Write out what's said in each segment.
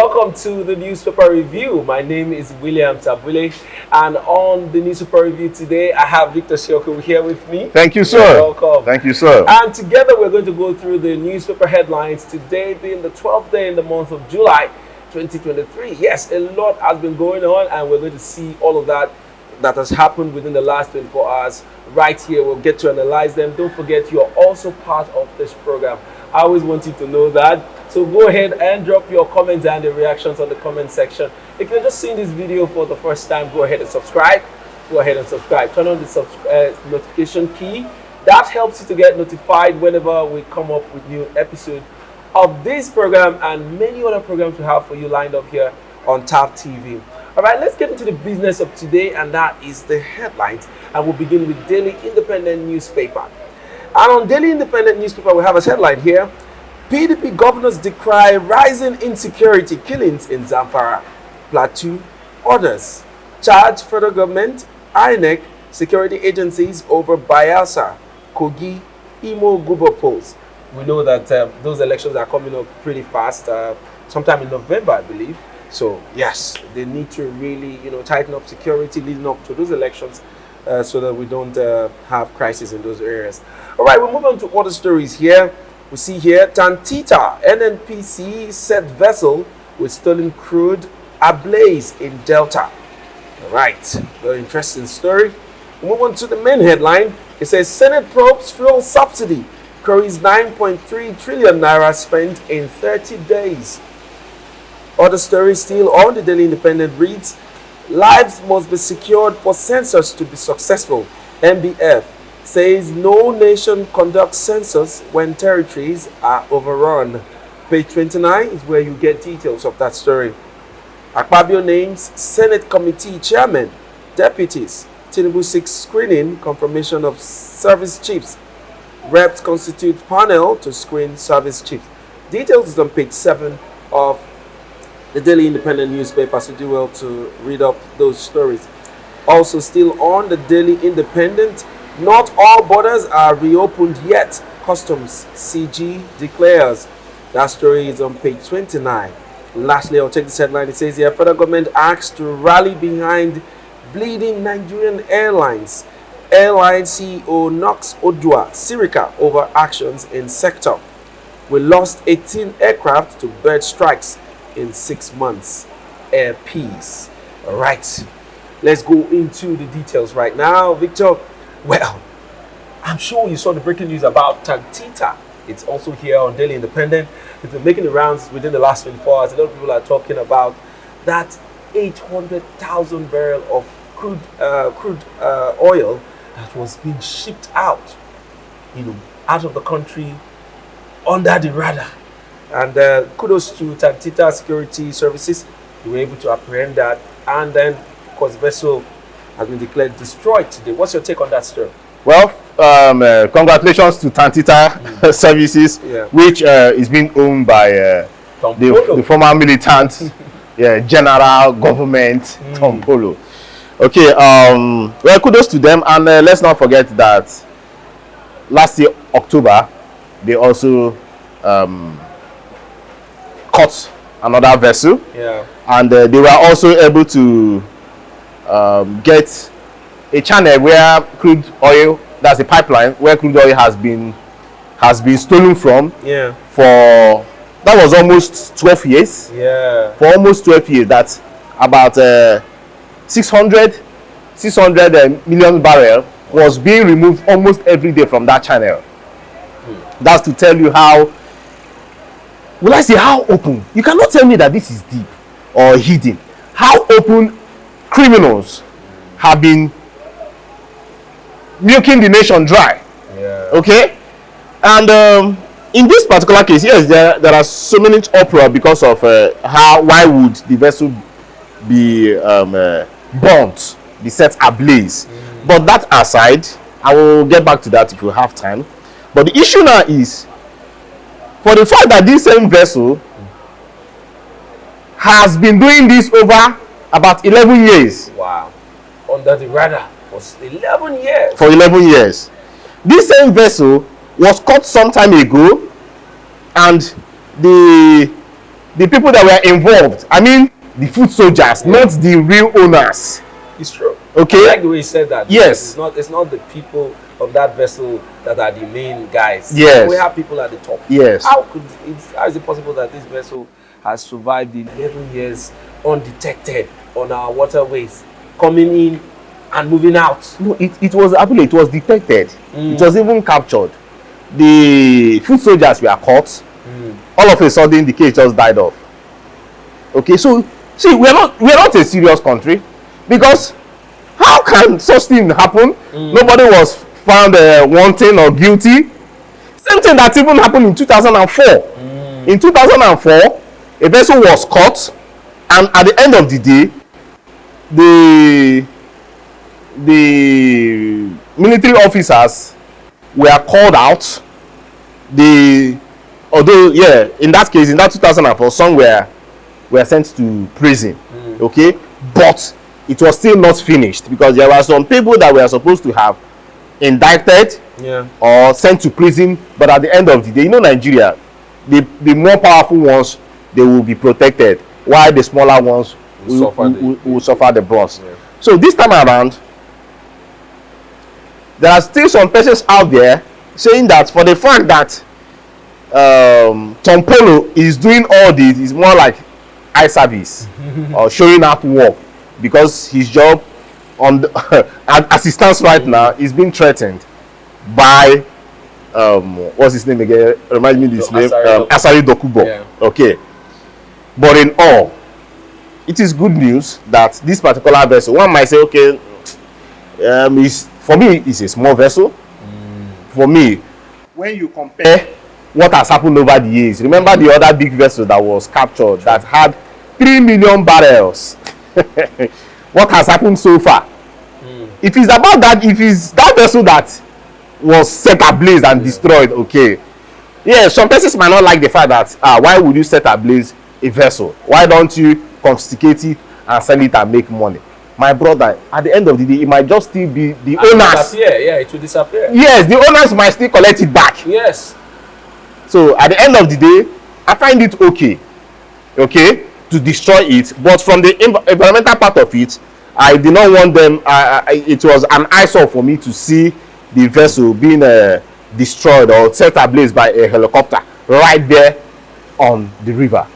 Welcome to the newspaper review. My name is William Tabule, and on the newspaper review today, I have Victor Sioku here with me. Thank you, sir. Welcome. Thank you, sir. And together we're going to go through the newspaper headlines, today being the 12th day in the month of July 2023. Yes, a lot has been going on, and we're going to see all of that has happened within the last 24 hours right here. We'll get to analyze them. Don't forget, you're also part of this program. I always want you to know that. So go ahead and drop your comments and the reactions on the comment section. If you're just seeing this video for the first time, go ahead and subscribe. Go ahead and subscribe. Turn on the notification key. That helps you to get notified whenever we come up with new episodes of this program and many other programs we have for you lined up here on TAP TV. All right, let's get into the business of today, and that is the headlines. And we'll begin with Daily Independent newspaper. And on Daily Independent newspaper, we have a headline here: PDP governors decry rising insecurity killings in Zamfara. Plateau orders charge federal government, INEC, security agencies over Bayelsa, Kogi, Imo Gubo polls. We know that those elections are coming up pretty fast, sometime in November, I believe. So yes, they need to really, tighten up security leading up to those elections, so that we don't have crisis in those areas. All right, we'll move on to other stories here. We see here, Tantita NNPC set vessel with stolen crude ablaze in Delta. All right, very interesting story. We'll move on to the main headline. It says, Senate probes fuel subsidy. Curry's 9.3 trillion naira spent in 30 days. Other stories still on the Daily Independent reads, lives must be secured for census to be successful. MBF says no nation conducts census when territories are overrun. Page 29 is where you get details of that story. Akpabio names Senate committee chairman, deputies. Tinubu 6 screening, confirmation of service chiefs. Reps constitute panel to screen service chiefs. Details is on page 7 of the Daily Independent newspaper, so do well to read up those stories. Also still on the Daily Independent, not all borders are reopened yet. Customs CG declares. That story is on page 29. Lastly, I'll take this headline. It says here, federal government acts to rally behind bleeding Nigerian airlines. Airline CEO knocks Odua Sirika over actions in sector. We lost 18 aircraft to bird strikes in 6 months. Air peace. All right, let's go into the details right now. Victor, well, I'm sure you saw the breaking news about Tantita. It's also here on Daily Independent. It's been making the rounds within the last 24 hours. A lot of people are talking about that 800,000 barrel of crude oil that was being shipped out, out of the country under the radar. And kudos to Tantita Security Services. They were able to apprehend that. And then, of course, the vessel has been declared destroyed today. What's your take on that story? Well, congratulations to Tantita Services, which is being owned by the former militant general government, Tom Polo. Okay, well, kudos to them. And let's not forget that last year, October, they also caught another vessel. Yeah. And they were also able to get a channel where crude oil, that's a pipeline where crude oil has been stolen from. Yeah. For that was almost 12 years. Yeah. For almost 12 years, that's about 600 million barrel was being removed almost every day from that channel. That's to tell you how, will I say how open? You cannot tell me that this is deep or hidden. How open criminals have been milking the nation dry. Yeah. Okay? And in this particular case, yes, there are so many uproar because of why would the vessel be burnt, be set ablaze. But that aside, I will get back to that if we have time. But the issue now is, for the fact that this same vessel has been doing this over about 11 years. Wow. Under the radar for 11 years. For 11 years. This same vessel was caught some time ago, and the the people that were involved, I mean, the foot soldiers, not the real owners. It's true. Okay. I like the way you said that. Yes. It's not the people of that vessel that are the main guys. Yes. We have people at the top. Yes. How is it possible that this vessel has survived the 11 years undetected on our waterways, coming in and moving out? No, it was actually, it was detected. It was even captured. The foot soldiers were caught. All of a sudden, the case just died off. Okay, so see, we are not a serious country, because how can such thing happen? Nobody was found wanting or guilty. Same thing that even happened in 2004. In 2004, a vessel was caught, and at the end of the day, the military officers were called out. Although in that case, in that 2004, some were sent to prison. Okay, but it was still not finished, because there were some people that were supposed to have indicted or sent to prison, but at the end of the day, Nigeria, the more powerful ones, they will be protected, while the smaller ones will suffer the brunt. So this time around, there are still some persons out there saying that for the fact that Tom Polo is doing all this, is more like eye service or showing up work, because his job on the, as it stands right now, is being threatened by what's his name again? Remind me this name. Asari Dokubo. Okay, but in all, it is good news that this particular vessel, one might say, okay, for me, it's a small vessel. For me, when you compare what has happened over the years, remember the other big vessel that was captured that had 3 million barrels. What has happened so far? If it's about that, if it's that vessel that was set ablaze and destroyed, okay. Yeah, some persons might not like the fact that why would you set ablaze a vessel? Why don't you confiscate it and sell it and make money? My brother, at the end of the day, it might just still be the owners. It will disappear. Yes, the owners might still collect it back. Yes. So at the end of the day, I find it okay, to destroy it. But from the environmental part of it, I did not want them. It was an eyesore for me to see the vessel being destroyed or set ablaze by a helicopter right there on the river.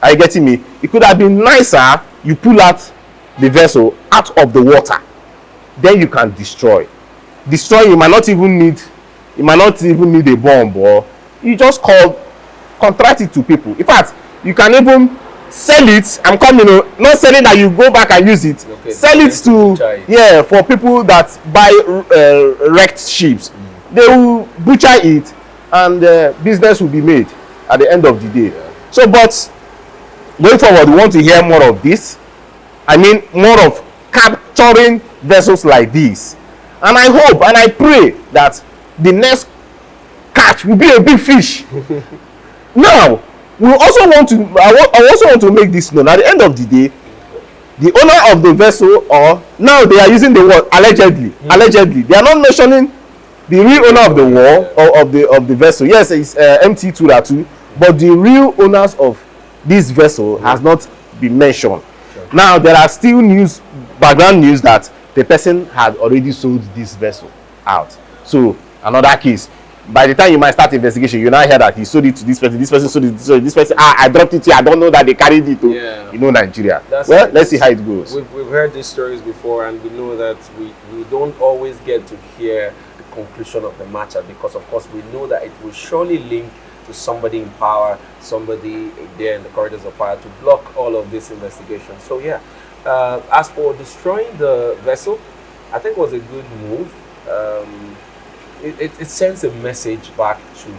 Are you getting me? It could have been nicer. You pull out the vessel out of the water, then you can destroy. You might not even need a bomb, or you just contract it to people. In fact, you can even sell it. I'm coming, not selling that you go back and use it. Okay, sell it to for people that buy wrecked ships. They will butcher it, and business will be made at the end of the day. So, but going forward, we want to hear more of this. I mean, more of capturing vessels like this. And I hope and I pray that the next catch will be a big fish. Now, we also want to, I also want to make this known. At the end of the day, the owner of the vessel, or now they are using the word allegedly. Allegedly, they are not mentioning the real owner of the war or of the vessel. Yes, it's MT Turatu, but the real owners of this vessel has not been mentioned. Now there are still background news that the person had already sold this vessel out. So another case. By the time you might start investigation, you now hear that he sold it to this person. This person sold it to this person. I dropped it here. I don't know that they carried it to Nigeria. Let's see how it goes. We've heard these stories before, and we know that we don't always get to hear the conclusion of the matter, because of course we know that it will surely link to somebody in power, somebody there in the corridors of power, to block all of this investigation. So as for destroying the vessel, I think it was a good move. It sends a message back to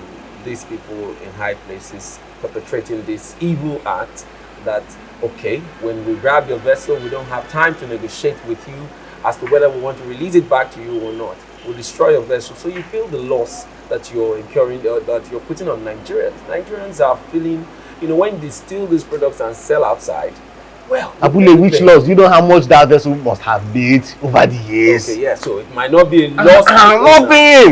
these people in high places perpetrating this evil act, that okay, when we grab your vessel, we don't have time to negotiate with you as to whether we want to release it back to you or not. We'll destroy your vessel. So you feel the loss that you're incurring, that you're putting on Nigerians. Nigerians are feeling, when they steal these products and sell outside, well, Abule, which loss? Do you know how much that vessel must have made over the years? Okay, so it might not be a loss.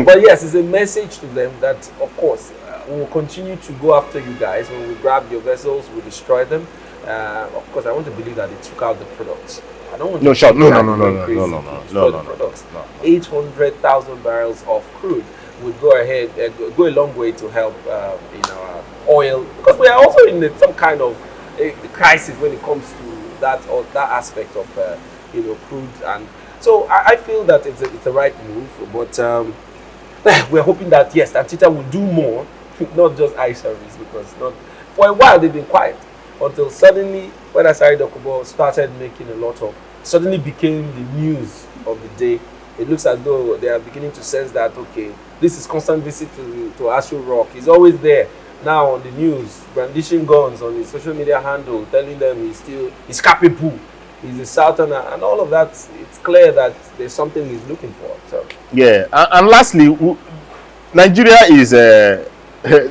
But yes, it's a message to them that, of course, we will continue to go after you guys. When we grab your vessels, we destroy them. Of course, I want to believe that they took out the products. I don't want to sure. No. Products. 800,000 barrels of crude would go ahead, go a long way to help in our oil, because we are also in some kind of a crisis when it comes to that aspect of crude, and so I feel that it's the right move, but we're hoping that yes, Tita will do more, not just eye service, because not for a while they've been quiet until suddenly when Asari Dokubo started making a lot of, suddenly became the news of the day. It looks as though they are beginning to sense that, okay, this is constant visit to Ashu Rock. He's always there now on the news, brandishing guns on his social media handle, telling them he's capable, he's a southerner, and all of that. It's clear that there's something he's looking for. So yeah, and lastly, Nigeria is a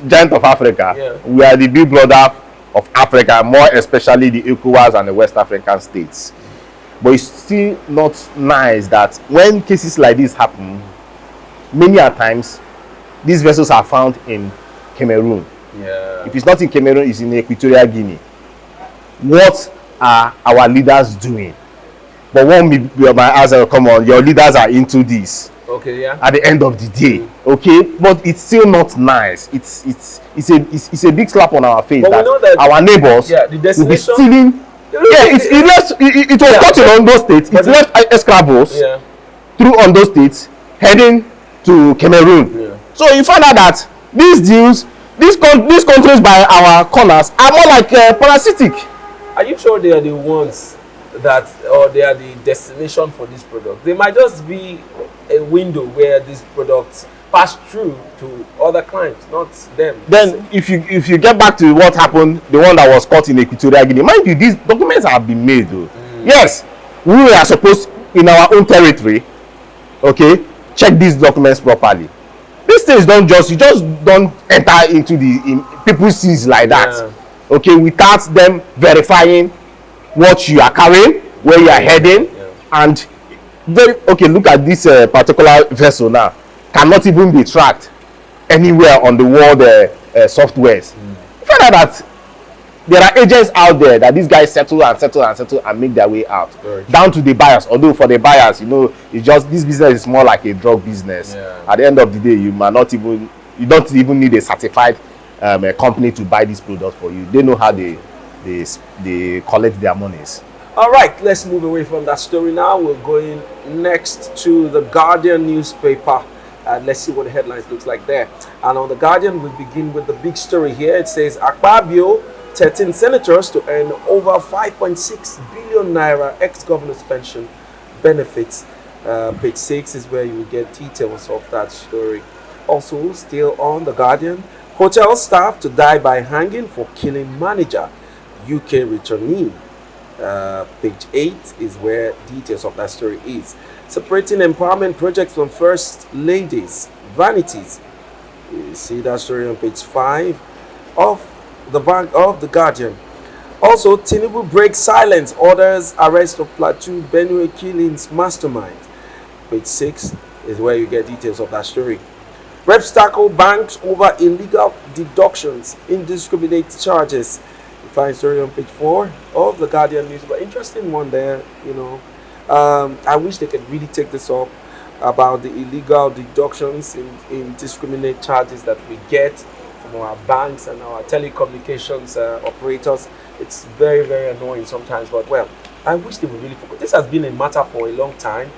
giant of Africa. Yeah. We are the big brother of Africa, more especially the ECOWAS and the West African states. But it's still not nice that when cases like this happen, many a times these vessels are found in Cameroon. Yeah. If it's not in Cameroon, it's in Equatorial Guinea. What are our leaders doing? But one my answer, come on, your leaders are into this. Okay, yeah. At the end of the day, okay, but it's still not nice. It's a big slap on our face but that, we know that our neighbors the will be stealing. Yeah, it was caught in Ondo State. It left escravos through Ondo State, heading to Cameroon. Yeah. So you find out that these deals, these countries by our corners are more like parasitic. Are you sure they are the ones that, or they are the destination for this product? They might just be a window where these products pass through to other clients, not them. Then if you get back to what happened, the one that was caught in Equatorial Guinea, mind you, these documents have been made though. Yes, we are supposed in our own territory, okay, check these documents properly. These things don't just, you just don't enter into people's seas like that, okay, without them verifying what you are carrying, where you are heading, and okay, look at this particular vessel now, cannot even be tracked anywhere on the world softwares. You find out that there are agents out there that these guys settle and make their way out, down to the buyers. Although for the buyers, it's just, this business is more like a drug business. At the end of the day, you don't even need a certified company to buy this product for you. They know how they collect their monies. All right, let's move away from that story now. We're going next to the Guardian newspaper. Let's see what the headlines looks like there. And on the Guardian, we begin with the big story here. It says Akpabio, 13 senators to earn over 5.6 billion naira ex-governor's pension benefits. Page 6 is where you will get details of that story. Also, still on the Guardian, hotel staff to die by hanging for killing manager, UK returnee. Page 8 is where details of that story is. Separating empowerment projects from first ladies, vanities. You see that story on page 5 of the Guardian. Also, Tinubu breaks silence, orders arrest of Plateau Benue killings mastermind. Page 6 is where you get details of that story. Reps tackle banks over illegal deductions, indiscriminate charges. You find story on page 4 of the Guardian news. But interesting one there, I wish they could really take this up about the illegal deductions in indiscriminate charges that we get from our banks and our telecommunications operators. It's very, very annoying sometimes, but well, I wish they would really focus. This has been a matter for a long time,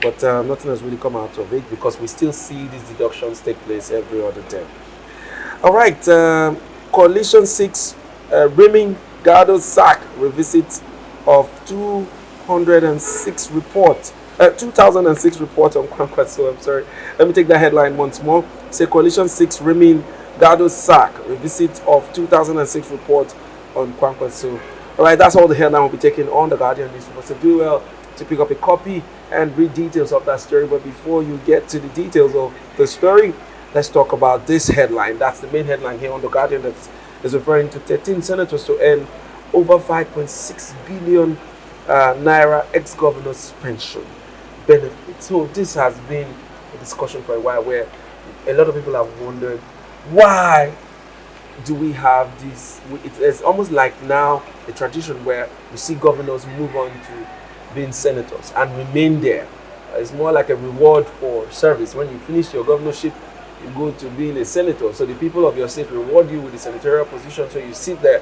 but nothing has really come out of it because we still see these deductions take place every other day. All right, Coalition 6, Rimming Gardo's sack, revisit of 2006 report on Kwankwaso. I'm sorry. Let me take that headline once more. Say Coalition 6 Rimming Gardo's sack, revisit of 2006 report on Kwankwaso. All right, that's all the headline we'll be taking on the Guardian newspaper. So do well to pick up a copy and read details of that story. But before you get to the details of the story, let's talk about this headline. That's the main headline here on the Guardian that is referring to 13 senators to earn over 5.6 billion naira ex-governor's pension benefit. So this has been a discussion for a while where a lot of people have wondered Why do we have this? It's almost like now a tradition where we see governors move on to being senators and remain there. It's more like a reward for service. When you finish your governorship, you go to being a senator. So the people of your state reward you with the senatorial position, so you sit there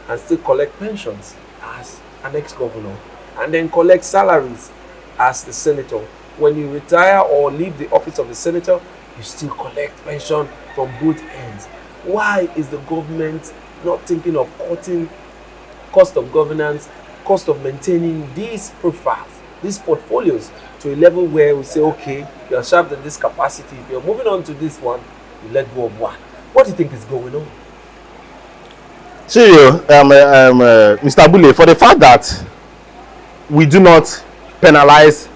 and still collect pensions as an ex-governor and then collect salaries as the senator. When you retire or leave the office of the senator, you still collect pension from both ends. Why is the government not thinking of cutting cost of governance, cost of maintaining these profiles, these portfolios, to a level where we say, okay, you are sharp in this capacity. If you're moving on to this one, you let go of one. What do you think is going on? See, Mr. Bule, for the fact that we do not penalize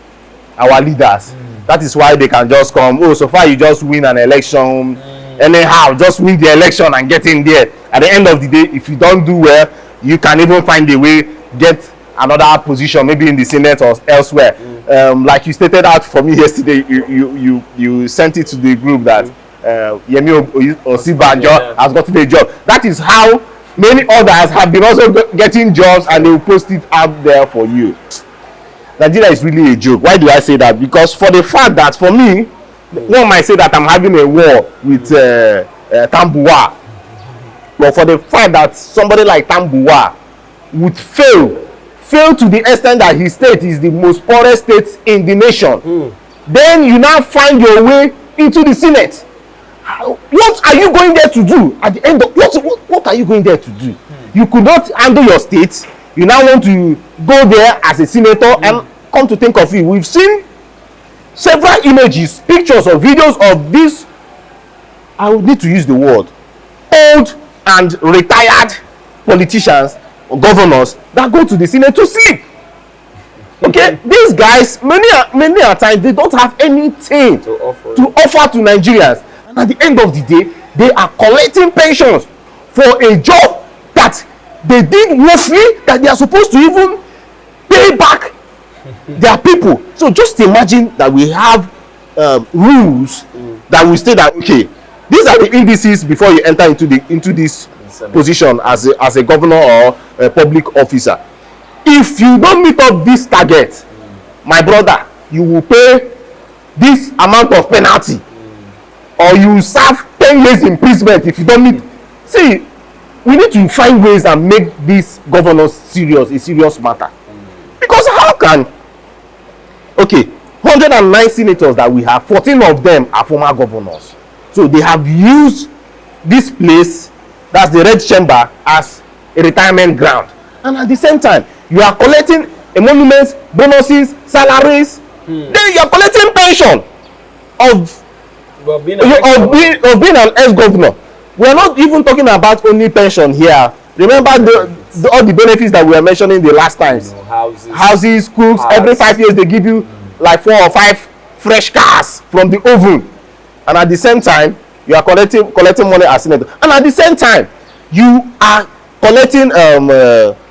our leaders, that is why they can just come, oh, so far you just win an election, anyhow, just win the election and get in there. At the end of the day, if you don't do well, you can even find a way, get another position, maybe in the Senate or elsewhere. Like you stated out for me yesterday, you sent it to the group that Yemi Osibanjo has gotten a job. That is how many others have been also getting jobs, and they will post it out there for you. Nigeria is really a joke. Why do I say that? Because for the fact that, for me, one might say that I'm having a war with Tambuwa, but for the fact that somebody like Tambuwa would fail to the extent that his state is the most poorest state in the nation, then you now find your way into the Senate. What are you going there to do? At the end of what are you going there to do? You could not handle your state. You now want to go there as a senator, and come to think of it, we've seen several images, pictures or videos of this, I would need to use the word, old and retired politicians or governors that go to the Senate to sleep. Okay, these guys, many a time, they don't have anything to offer to Nigerians, and at the end of the day, they are collecting pensions for a job that they did mostly, that they are supposed to even pay back their people. So just imagine that we have rules that will state that, okay, these are the indices before you enter into this position as a governor or a public officer. If you don't meet up this target, my brother, you will pay this amount of penalty, or you serve 10 years imprisonment if you don't meet. See, we need to find ways and make this governance a serious matter. Because how can, okay, 109 senators that we have, 14 of them are former governors. So they have used this place, that's the Red Chamber, as a retirement ground. And at the same time, you are collecting emoluments, bonuses, salaries. Then you are collecting pension of being an ex-governor. We are not even talking about only pension here. Remember all the benefits that we were mentioning the last times. Houses, cooks, every 5 years they give you like 4 or 5 fresh cars from the oven. And at the same time, you are collecting money as senator. And at the same time, you are collecting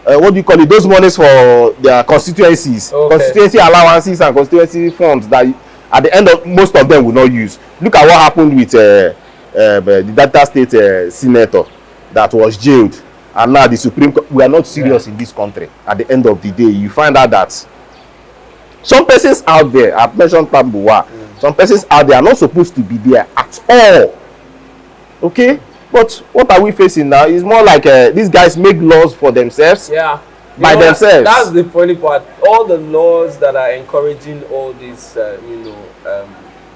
what do you call it? Those monies for their constituencies, constituency allowances and constituency funds that at the end of most of them will not use. Look at what happened with the Delta State senator that was jailed, and now the Supreme Court. We are not serious in this country. At the end of the day, you find out that some persons out there, I've mentioned Tambuwa, some persons out there are not supposed to be there at all. Okay, but what are we facing now? It's more like these guys make laws for themselves. By themselves. That's the funny part. All the laws that are encouraging all this,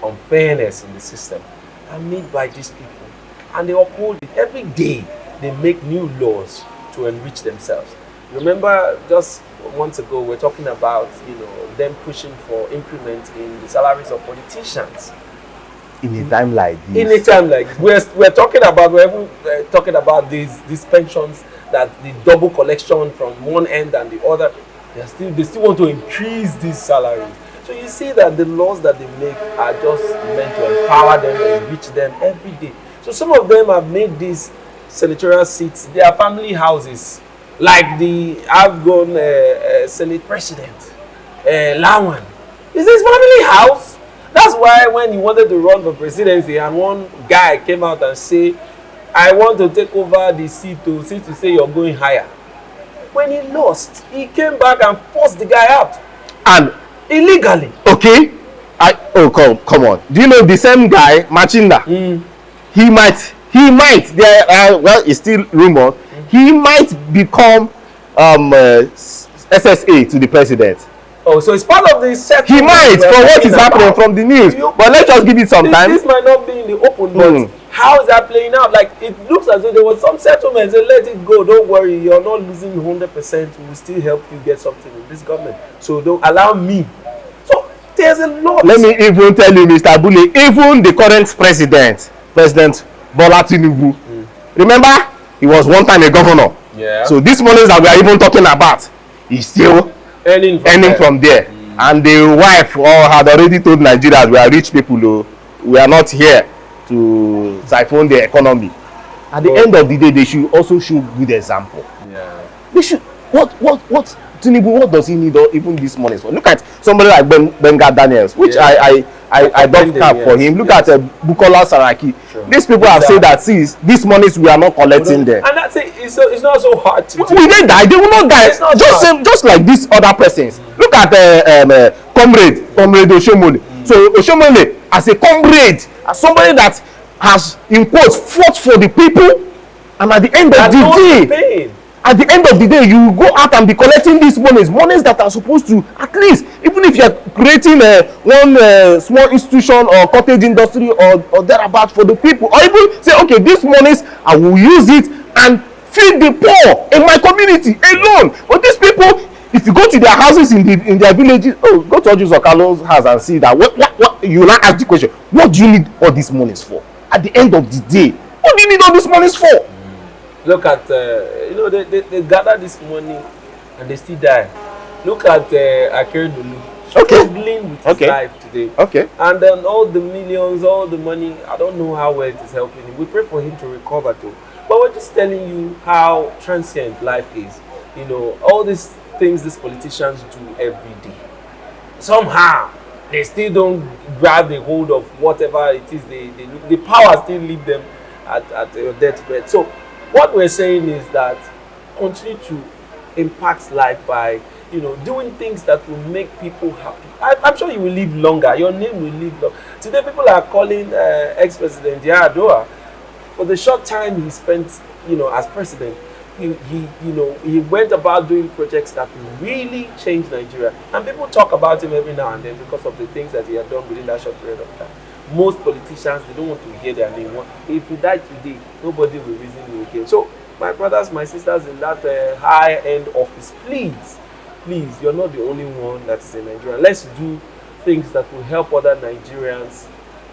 unfairness in the system are made by these people, and they uphold it every day. They make new laws to enrich themselves. Remember, just months ago, we're talking about them pushing for increment in the salaries of politicians. In a time like this. We're talking about these pensions, that the double collection from one end and the other. They still want to increase these salaries. So you see that the laws that they make are just meant to empower them and enrich them every day. So some of them have made these senatorial seats their family houses, like the outgone Senate President Lawan. Is his family house? That's why when he wanted to run for presidency and one guy came out and say, I want to take over the seat to say you're going higher. When he lost, he came back and forced the guy out. And illegally. Okay. Come on. Do you know the same guy, Machinda? He might well, it's still rumor. He might become SSA to the president. Oh, so it's part of the settlement. He might, for what is happening from the news. But let's just give it some time. This might not be in the open, but how is that playing out? Like, it looks as though there was some settlement. So let it go. Don't worry. You're not losing 100%. We will still help you get something in this government. So don't allow me. So there's a lot. Let me even tell you, Mr. Bule, even the current President Bola Tinubu, remember, he was one time a governor. Yeah. So these monies that we are even talking about, he's still earning from there. And the wife had already told Nigerians, we are rich people, we are not here to siphon the economy. At the end of the day, they should also show good example. Yeah. They should. What Tinubu, what does he need even this money for? Look at somebody like Benga Daniels, which I don't cap for him. Look at Bukola Saraki. Sure. These people have said that, see, these monies we are not collecting there. And that's it. It's not so hard to do. Will they die? They will not die. Just like these other persons. Look at Comrade Oshomole. So Oshomole, as a comrade, as somebody that has, in quotes, fought for the people, and at the end of the day, at the end of the day, you go out and be collecting these monies that are supposed to, at least, even if you're creating one small institution or cottage industry or thereabout for the people, or even say, okay, these monies, I will use it and feed the poor in my community alone. But these people, if you go to their houses in their villages, go to Oju's Okalo's house and see that, what you now ask the question, what do you need all these monies for? At the end of the day, what do you need all these monies for? Look at, they gather this money and they still die. Look at Akeredolu, struggling with his life today. Okay. And then all the millions, all the money, I don't know how well it is helping him. We pray for him to recover too. But we're just telling you how transient life is. You know, all these things these politicians do every day. Somehow, they still don't grab the hold of whatever it is. The power still leave them at your deathbed. So, what we're saying is that continue to impact life by, doing things that will make people happy. I'm sure you will live longer. Your name will live longer. Today, people are calling ex-president Yar'Adua. For the short time he spent, as president, he went about doing projects that will really change Nigeria. And people talk about him every now and then because of the things that he had done within that short period of time. Most politicians, they don't want to hear their name. If you die today, nobody will reason you again. So, my brothers, my sisters in that high-end office, please, you're not the only one that is in Nigeria. Let's do things that will help other Nigerians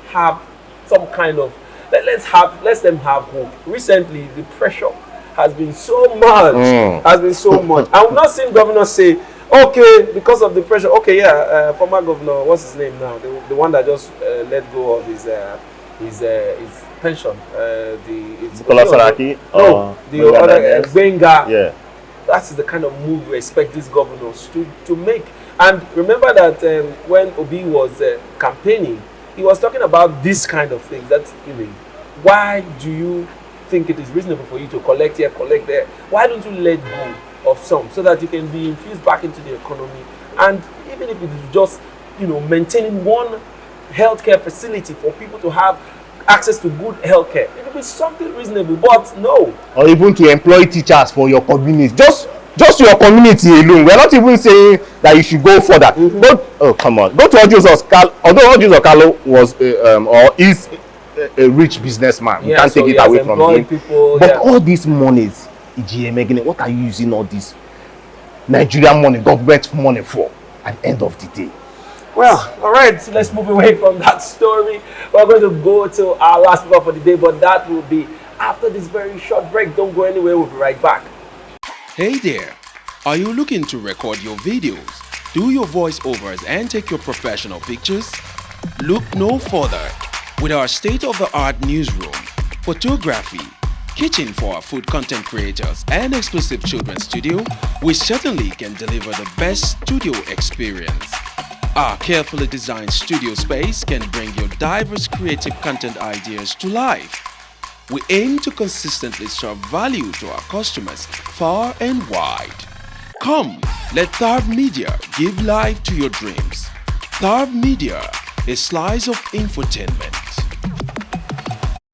have some kind of, let them have hope. Recently, the pressure has been so much, And we've not seen governors say, okay, because of the pressure, former governor, what's his name now? The one that just let go of his pension. Bukola Saraki? No, the other, Benga. Yeah. That's the kind of move we expect these governors to make. And remember that when Obi was campaigning, he was talking about this kind of things. Why do you think it is reasonable for you to collect here, collect there? Why don't you let go of some so that you can be infused back into the economy? And even if it is just, maintaining one healthcare facility for people to have access to good healthcare, it will be something reasonable. But no. Or even to employ teachers for your community. Just your community alone. We're not even saying that you should go further. Come on. Go to Oju's Okalo. Although Oju's Okalo was or is a rich businessman, you can't take it away from him. But all these monies, what are you using all this Nigerian money, government money for at the end of the day? Well, all right, so let's move away from that story. We're going to go to our last paper for the day, but that will be after this very short break. Don't go anywhere, we'll be right back. Hey there, are you looking to record your videos, do your voiceovers, and take your professional pictures? Look no further. With our state-of-the-art newsroom, photography, kitchen for our food content creators, and exclusive children's studio, we certainly can deliver the best studio experience. Our carefully designed studio space can bring your diverse creative content ideas to life. We aim to consistently serve value to our customers far and wide. Come, let Tharv Media give life to your dreams. Tharv Media, a slice of infotainment.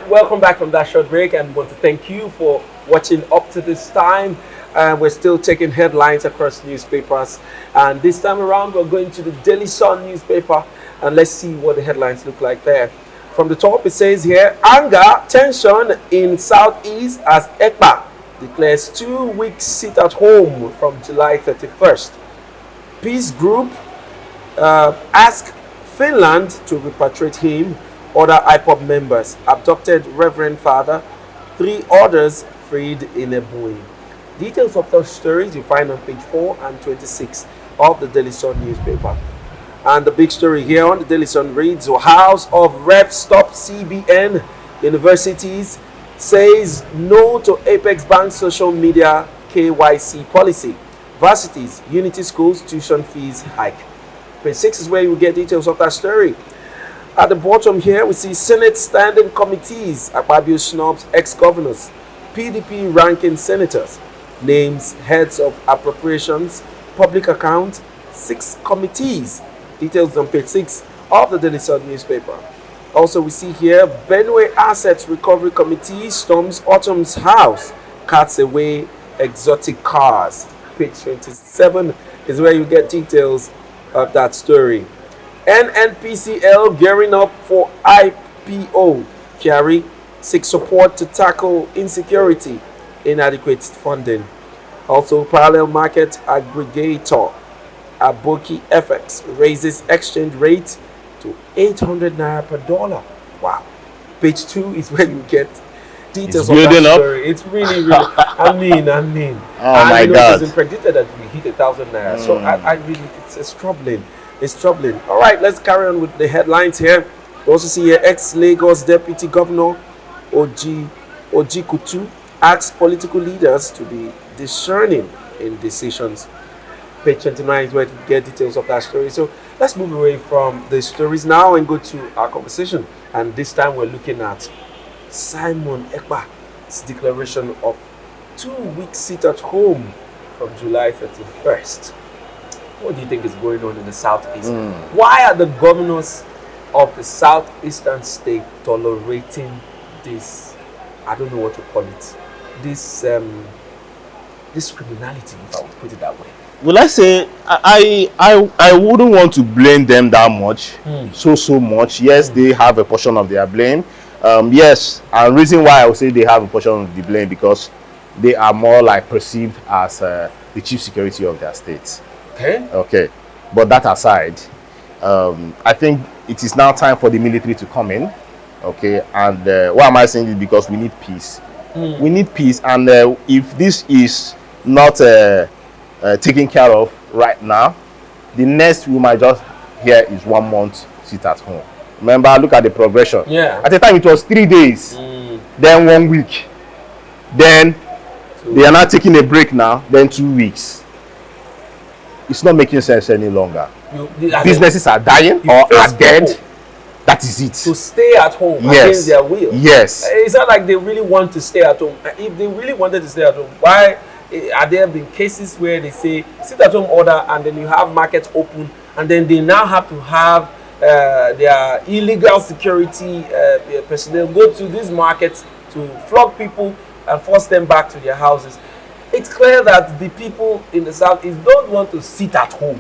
Welcome back from that short break, and want to thank you for watching up to this time. We're still taking headlines across newspapers, and this time around we're going to the Daily Sun newspaper, and let's see what the headlines look like there. From the top it says here, anger, tension in Southeast as Ekpa declares 2 weeks sit at home from July 31st. Peace group ask Finland to repatriate him. Other IPOB members abducted Reverend Father. 3 others freed in a Boeing. Details of those stories you find on page 4 and 26 of the Daily Sun newspaper. And the big story here on the Daily Sun reads, House of Reps stops CBN. Universities says no to Apex Bank social media KYC policy. Varsities, Unity Schools tuition fees hike. Page 6 is where you will get details of that story. At the bottom here, we see Senate standing committees, Akpabio snubs ex-governors, PDP ranking senators, names heads of appropriations, public accounts, 6 committees. Details on page 6 of the Daily Sun newspaper. Also, we see here, Benue Assets Recovery Committee storms Autumn's house, cuts away exotic cars. Page 27 is where you get details of that story. NNPCL gearing up for IPO. Kyari seeks support to tackle insecurity, inadequate funding. Also, parallel market aggregator Aboki FX raises exchange rate to 800 naira per dollar. Wow. Page 2 is where you get details of that story. It's really, really, I mean. Oh my God. It's been predicted that we hit 1,000 naira. So I really, it's troubling. It's troubling. All right, let's carry on with the headlines here. We also see here, ex-Lagos Deputy Governor Oji Kutu asks political leaders to be discerning in decisions. Page 29 is where to get details of that story. So let's move away from the stories now and go to our conversation. And this time we're looking at Simon Ekpa's declaration of 2 weeks sit at home from July 31st. What do you think is going on in the Southeast? Why are the governors of the southeastern state tolerating this, I don't know what to call it, this criminality, if I would put it that way? Well, let's say I wouldn't want to blame them that much, so much. Yes, they have a portion of their blame. Yes, and reason why I would say they have a portion of the blame because they are more like perceived as the chief security of their states. Okay. But that aside, I think it is now time for the military to come in. Okay. And why am I saying this? Because we need peace. We need peace. And if this is not taken care of right now, the next we might just hear is 1 month sit at home. Remember, look at the progression. Yeah. At the time it was 3 days, then 1 week, then they are not taking a break now, then 2 weeks. It's not making sense any longer. Businesses are dying or are dead. That is it. To stay at home against their will. Yes. It's not like they really want to stay at home. If they really wanted to stay at home, why are there been cases where they say sit at home order and then you have markets open and then they now have to have their illegal security personnel go to these markets to flog people and force them back to their houses? It's clear that the people in the Southeast don't want to sit at home.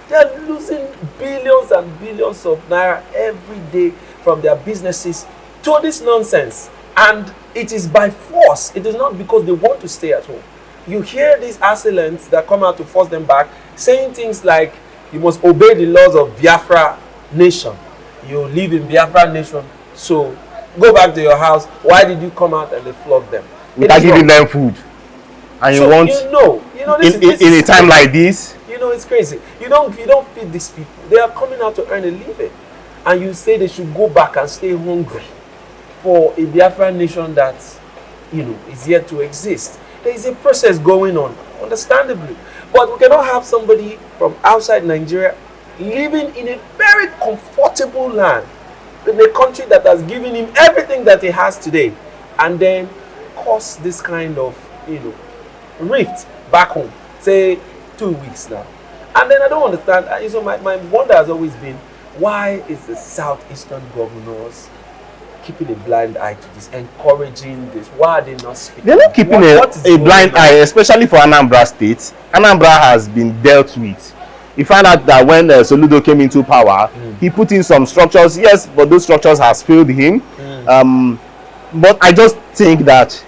They are losing billions and billions of naira every day from their businesses to this nonsense. And it is by force. It is not because they want to stay at home. You hear these assailants that come out to force them back saying things like, you must obey the laws of Biafra nation. You live in Biafra nation, so go back to your house. Why did you come out and they flog them? Without giving them food. And so you want this in a time like this, it's crazy. You don't feed these people. They are coming out to earn a living, and you say they should go back and stay hungry for a Biafra nation that is yet to exist. There is a process going on, understandably, but we cannot have somebody from outside Nigeria living in a very comfortable land, in a country that has given him everything that he has today, and then cause this kind of, rift back home, say 2 weeks now. And then I don't understand. So my wonder has always been, why is the southeastern governors keeping a blind eye to this, encouraging this? Why are they not speaking? They're not keeping a blind eye, especially for Anambra State. Anambra has been dealt with. You find out that when Soludo came into power, he put in some structures, yes, but those structures has failed him. But I just think that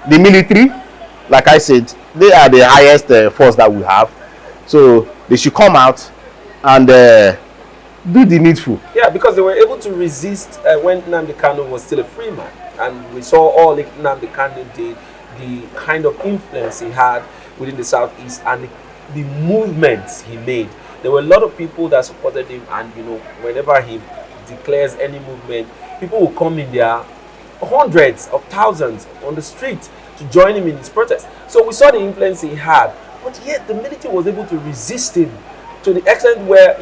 the military, like I said, they are the highest force that we have. So they should come out and do the needful. Yeah, because they were able to resist when Nnamdi Kanu was still a free man. And we saw all Nnamdi Kanu did, the kind of influence he had within the Southeast, and the movements he made. There were a lot of people that supported him, and whenever he declares any movement, people will come in their hundreds of thousands on the street to join him in his protest. So we saw the influence he had, but yet the military was able to resist him to the extent where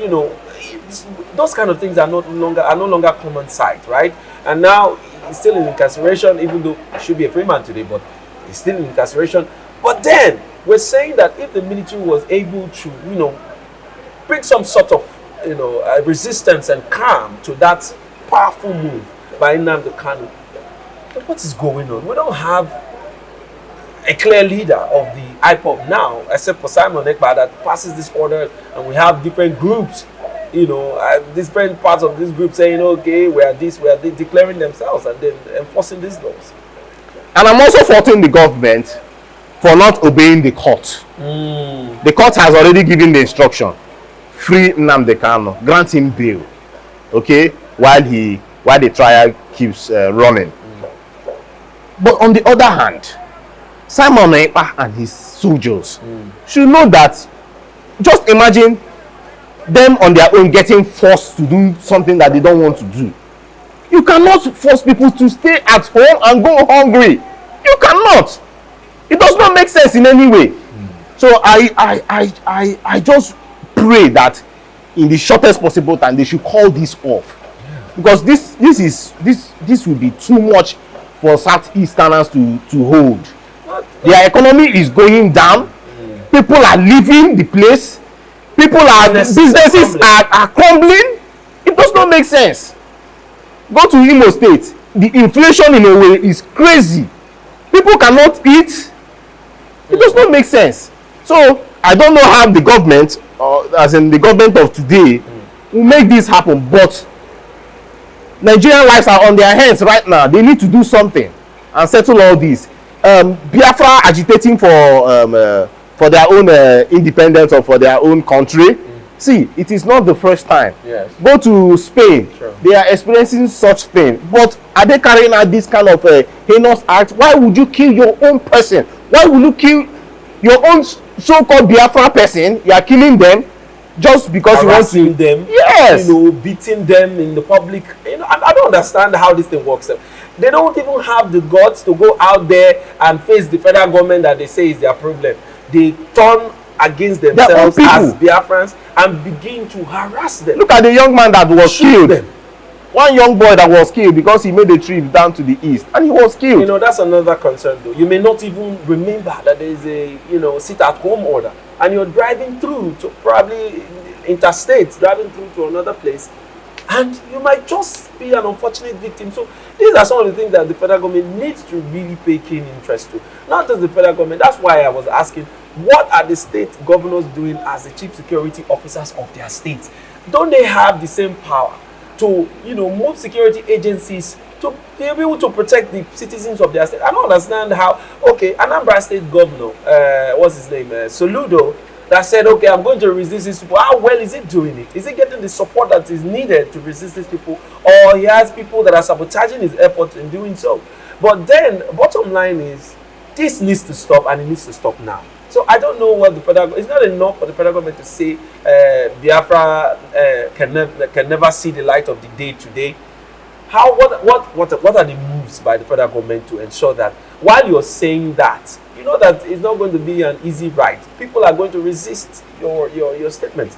those kind of things are no longer common sight, right? And now he's still in incarceration, even though he should be a free man today, but he's still in incarceration. But then we're saying that if the military was able to, bring some sort of, resistance and calm to that powerful move by Nnamdi Kanu, what is going on? We don't have a clear leader of the IPOB now, except for Simon Ekpa, that passes this order, and we have different groups, different parts of this group saying, okay, we are this, declaring themselves and then enforcing these laws. And I'm also faulting the government for not obeying the court. The court has already given the instruction: free Nnamdi Kanu, grant him bail, okay, while the trial keeps running. But on the other hand, Simon Ekpa and his soldiers should know that, just imagine them on their own getting forced to do something that they don't want to do. You cannot force people to stay at home and go hungry. You cannot. It does not make sense in any way. So I just pray that in the shortest possible time they should call this off, because this will be too much for Southeasterners to hold. Their economy is going down. People are leaving the place. Businesses are crumbling. It does not make sense. Go to Imo State. The inflation in a way is crazy. People cannot eat. It does not make sense. So I don't know how the government, as in the government of today, will make this happen. But Nigerian lives are on their hands right now. They need to do something and settle all this. Biafra agitating for their own independence or for their own country. See, it is not the first time. Yes. Go to Spain. Sure. They are experiencing such thing. But are they carrying out this kind of heinous act? Why would you kill your own person? Why would you kill your own so-called Biafra person? You are killing them just because you want to them. Yes. Beating them in the public. I don't understand how this thing works. They don't even have the guts to go out there and face the federal government that they say is their problem. They turn against themselves as Biafrans and begin to harass them. Look at the young man that was killed. One young boy that was killed because he made a trip down to the east and he was killed. That's another concern though. You may not even remember that there is a sit-at-home order, and you're driving through to probably interstate, driving through to another place, and you might just be an unfortunate victim. So these are some of the things that the federal government needs to really pay keen interest to. Not just the federal government. That's why I was asking, what are the state governors doing as the chief security officers of their states? Don't they have the same power to, move security agencies to be able to protect the citizens of their state? I don't understand how, Anambra State Governor, what's his name, Soludo, that said, okay, I'm going to resist these people. How well is it doing it? Is he getting the support that is needed to resist these people? Or he has people that are sabotaging his efforts in doing so? But then, bottom line is, this needs to stop, and it needs to stop now. So I don't know what the federal government, it's not enough for the federal government to say Biafra can never see the light of the day today. What are the moves by the federal government to ensure that while you're saying that, you know that it's not going to be an easy ride? People are going to resist your statements.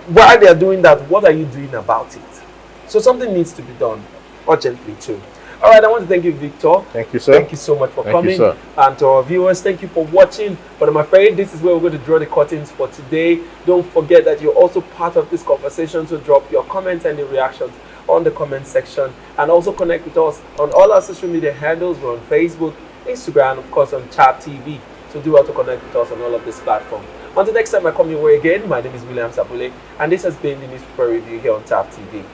while they are doing that, what are you doing about it? So something needs to be done urgently too. All right, I want to thank you, Victor. Thank you, sir. Thank you so much for coming. Sir. And to our viewers, thank you for watching. But I'm afraid this is where we're going to draw the curtains for today. Don't forget that you're also part of this conversation, so drop your comments and your reactions on the comment section. And also connect with us on all our social media handles. We're on Facebook, Instagram, of course on Chat TV. So do well to connect with us on all of these platforms. Until next time I come your way again, my name is William Sapule, and this has been the Newspaper Review here on Tap TV.